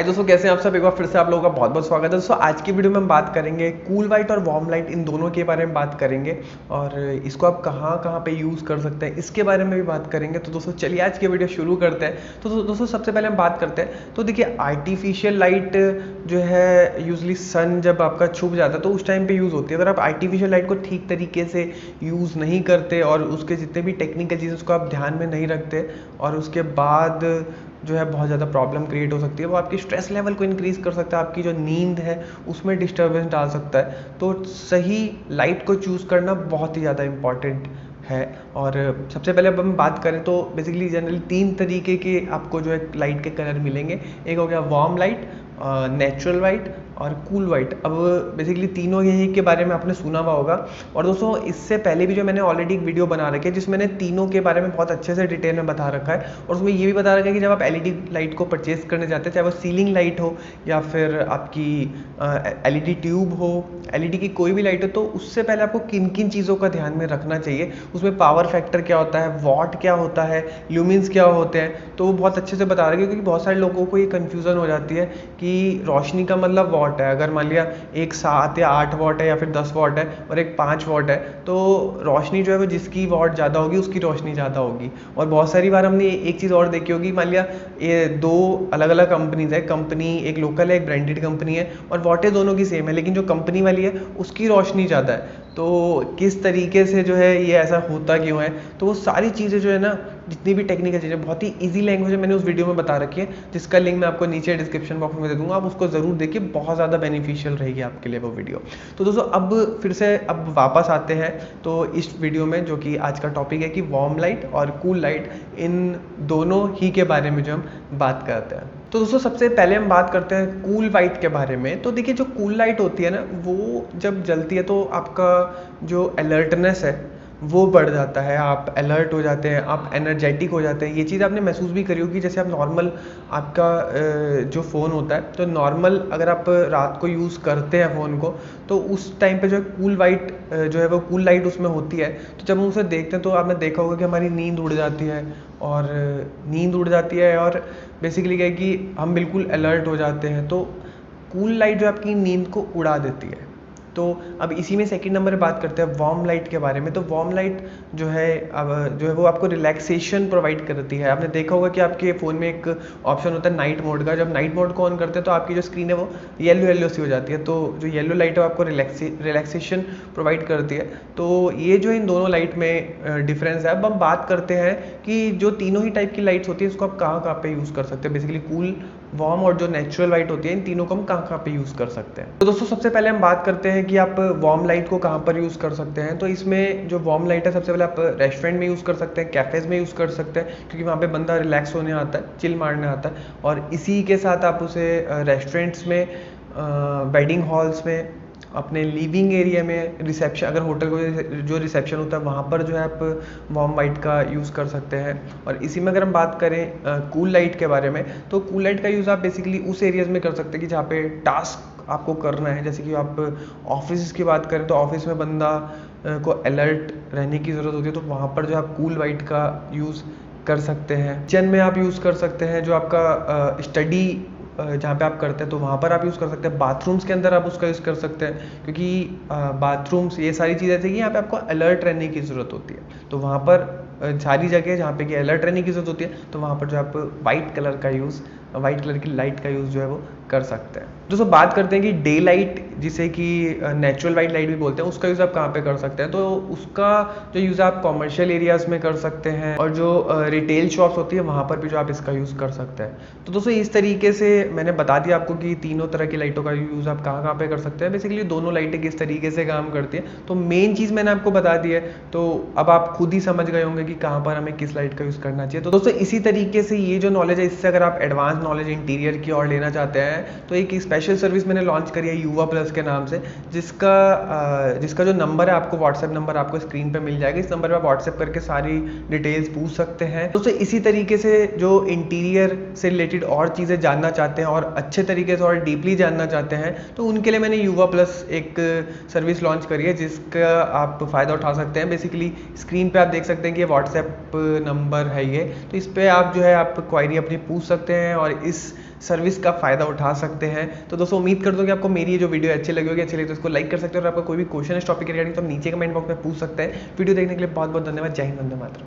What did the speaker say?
हाय दोस्तों, कैसे हैं आप सब। एक बार फिर से आप लोगों का बहुत बहुत स्वागत है। दोस्तों आज की वीडियो में हम बात करेंगे कूल वाइट और वार्म लाइट, इन दोनों के बारे में बात करेंगे और इसको आप कहाँ कहाँ पे यूज़ कर सकते हैं इसके बारे में भी बात करेंगे। तो दोस्तों चलिए आज की वीडियो शुरू करते हैं। तो दोस्तों सबसे पहले हम बात करते हैं। तो देखिए आर्टिफिशियल लाइट जो है यूजली सन जब आपका छुप जाता है तो उस टाइम पे यूज़ होती है। अगर आप आर्टिफिशियल लाइट को ठीक तरीके से यूज़ नहीं करते और उसके जितने भी टेक्निकल चीज़ें उसको आप ध्यान में नहीं रखते और उसके बाद जो है बहुत ज़्यादा प्रॉब्लम क्रिएट हो सकती है। वो आपकी स्ट्रेस लेवल को इंक्रीज़ कर सकता है, आपकी जो नींद है उसमें डिस्टर्बेंस डाल सकता है। तो सही लाइट को चूज़ करना बहुत ही ज़्यादा इम्पॉर्टेंट है। और सबसे पहले अब हम बात करें तो बेसिकली जनरली 3 तरीके के आपको जो है लाइट के कलर मिलेंगे। एक हो गया वार्म लाइट, नेचुरल वाइट और कूल वाइट। अब बेसिकली तीनों यही के बारे में आपने सुना हुआ होगा। और दोस्तों इससे पहले भी जो मैंने ऑलरेडी एक वीडियो बना रखी है जिसमें मैंने तीनों के बारे में बहुत अच्छे से डिटेल में बता रखा है। और उसमें ये भी बता रखा है कि जब आप एलईडी लाइट को परचेज करने जाते हैं, चाहे वो सीलिंग लाइट हो या फिर आपकी एलईडी ट्यूब हो, एलईडी की कोई भी लाइट हो, तो उससे पहले आपको किन किन चीज़ों का ध्यान में रखना चाहिए। उसमें पावर फैक्टर क्या होता है, वॉट क्या होता है, ल्यूमिन्स क्या होते हैं, तो वो बहुत अच्छे से बता रहे हैं। क्योंकि बहुत सारे लोगों को ये कन्फ्यूज़न हो जाती है कि रोशनी का मतलब वॉट है। अगर मान लिया एक 7 या 8 वॉट है या फिर 10 वॉट है और एक 5 वॉट है, तो रोशनी जो है वो जिसकी वॉट ज़्यादा होगी उसकी रोशनी ज़्यादा होगी। और बहुत सारी बार हमने एक चीज़ और देखी होगी, मान लिया ये 2 अलग अलग कंपनीज है, कंपनी एक लोकल है एक ब्रांडेड कंपनी है और वॉटें दोनों की सेम है, लेकिन जो कंपनी वाली है उसकी रोशनी ज़्यादा है। तो किस तरीके से जो है ये ऐसा होता क्यों है, तो वो सारी चीज़ें जो है ना, जितनी भी टेक्निकल चीज़ें बहुत ही इजी लैंग्वेज में मैंने उस वीडियो में बता रखी है, जिसका लिंक मैं आपको नीचे डिस्क्रिप्शन बॉक्स में दे दूंगा। आप उसको ज़रूर देखिए, बहुत ज़्यादा बेनिफिशियल रहेगी आपके लिए वो वीडियो। तो दोस्तों अब फिर से अब वापस आते हैं तो इस वीडियो में, जो कि आज का टॉपिक है कि वार्म लाइट और कूल लाइट, इन दोनों ही के बारे में जो हम बात करते हैं। तो दोस्तों सबसे पहले हम बात करते हैं कूल वाइट के बारे में। तो देखिए जो कूल लाइट होती है ना, वो जब जलती है तो आपका जो अलर्टनेस है वो बढ़ जाता है, आप अलर्ट हो जाते हैं, आप एनर्जेटिक हो जाते हैं। ये चीज़ आपने महसूस भी करी होगी। जैसे आप नॉर्मल आपका जो फ़ोन होता है, तो नॉर्मल अगर आप रात को यूज़ करते हैं फ़ोन को, तो उस टाइम पे जो है कूल वाइट जो है वो कूल लाइट उसमें होती है। तो जब हम उसे देखते हैं तो आपने देखा होगा कि हमारी नींद उड़ जाती है और बेसिकली क्या है कि हम बिल्कुल अलर्ट हो जाते हैं। तो कूल लाइट जो आपकी नींद को उड़ा देती है। तो अब इसी में सेकंड नंबर पे बात करते हैं वार्म लाइट के बारे में। तो वार्म लाइट जो है अब जो है वो आपको रिलैक्सेशन प्रोवाइड करती है। आपने देखा होगा कि आपके फ़ोन में एक ऑप्शन होता है नाइट मोड का। जब नाइट मोड को ऑन करते हैं तो आपकी जो स्क्रीन है वो येलो येलो सी हो जाती है। तो जो येलो लाइट है वो आपको रिलैक्सेशन प्रोवाइड करती है। तो ये जो इन दोनों लाइट में डिफरेंस है। अब हम बात करते हैं कि जो तीनों ही टाइप की लाइट्स होती है इसको आप कहाँ कहाँ पे यूज़ कर सकते हैं। बेसिकली कूल, वार्म और जो नेचुरल लाइट होती है, इन तीनों को हम कहाँ कहाँ पे यूज़ कर सकते हैं। तो दोस्तों सबसे पहले हम बात करते हैं कि आप वार्म लाइट को कहाँ पर यूज़ कर सकते हैं। तो इसमें जो वार्म लाइट है सबसे पहले आप रेस्टोरेंट में यूज़ कर सकते हैं, कैफ़ेज़ में यूज़ कर सकते हैं, क्योंकि वहाँ पे बंदा रिलैक्स होने आता है, चिल मारने आता है। और इसी के साथ आप उसे रेस्टोरेंट्स में, वेडिंग हॉल्स में, अपने लिविंग एरिया में, रिसेप्शन अगर होटल को जो रिसेप्शन होता है वहाँ पर जो है आप वार्म लाइट का यूज़ कर सकते हैं। और इसी में अगर हम बात करें कूल लाइट के बारे में, तो कूल लाइट का यूज़ आप बेसिकली उस एरियाज़ में कर सकते हैं कि जहाँ पे टास्क आपको करना है। जैसे कि आप ऑफिस की बात करें तो ऑफिस में बंदा को अलर्ट रहने की ज़रूरत होती है, तो वहाँ पर जो आप कूल लाइट का यूज़ कर सकते हैं। किचन में आप यूज़ कर सकते हैं, जो आपका स्टडी जहाँ पे आप करते हैं तो वहाँ पर आप यूज़ कर सकते हैं। बाथरूम्स के अंदर आप उसका यूज़ कर सकते हैं, क्योंकि बाथरूम्स ये सारी चीज़ें ऐसी कि यहाँ पे आपको अलर्ट रहने की ज़रूरत होती है। तो वहाँ पर सारी जगह जहाँ पे कि अलर्ट रहने की ज़रूरत होती है, तो वहाँ पर जो आप वाइट कलर की लाइट का यूज़ जो है वो कर सकते हैं। दोस्तों बात करते हैं कि डे लाइट, जिसे कि नेचुरल वाइट लाइट भी बोलते हैं, उसका यूज़ आप कहाँ पे कर सकते हैं। तो उसका जो यूज़ आप कॉमर्शियल एरियाज़ में कर सकते हैं और जो रिटेल शॉप्स होती है वहाँ पर भी जो आप इसका यूज़ कर सकते हैं। तो दोस्तों इस तरीके से मैंने बता दिया आपको कि तीनों तरह की लाइटों का यूज़ आप कहाँ कहाँ पे कर सकते हैं। बेसिकली दोनों लाइटें किस तरीके से काम करती हैं, तो मेन चीज़ मैंने आपको बता दी है। तो अब आप खुद ही समझ गए होंगे कि कहाँ पर हमें किस लाइट का यूज़ करना चाहिए। तो दोस्तों इसी तरीके से ये जो नॉलेज है, इससे अगर आप एडवांस नॉलेज इंटीरियर की और लेना चाहते हैं तो एक स्पेशल सर्विस मैंने लॉन्च करी है युवा प्लस के नाम से, जिसका जो नंबर है, आपको व्हाट्सएप नंबर आपको स्क्रीन पे मिल जाएगा। इस नंबर पर आप व्हाट्सएप करके सारी डिटेल्स पूछ सकते हैं। दोस्तों इसी तरीके से जो इंटीरियर से रिलेटेड और चीज़ें जानना चाहते हैं और अच्छे तरीके से और डीपली जानना चाहते हैं, तो उनके लिए मैंने युवा प्लस एक सर्विस लॉन्च करी है, जिसका आप फ़ायदा उठा सकते हैं। बेसिकली स्क्रीन पे आप देख सकते हैं कि व्हाट्सएप नंबर है ये, तो इस पर आप जो है आप क्वायरी अपनी पूछ सकते हैं और इस सर्विस का फ़ायदा उठा सकते हैं। तो दोस्तों उम्मीद करता हूँ कि आपको मेरी ये जो वीडियो अच्छी लगी होगी, अच्छी लगी तो इसको लाइक कर सकते हो, और आपका कोई भी क्वेश्चन इस टॉपिक के रिगार्डिंग तो आप नीचे कमेंट बॉक्स में पूछ सकते हैं। वीडियो देखने के लिए बहुत बहुत धन्यवाद। जय हिंद, वंदे मातरम।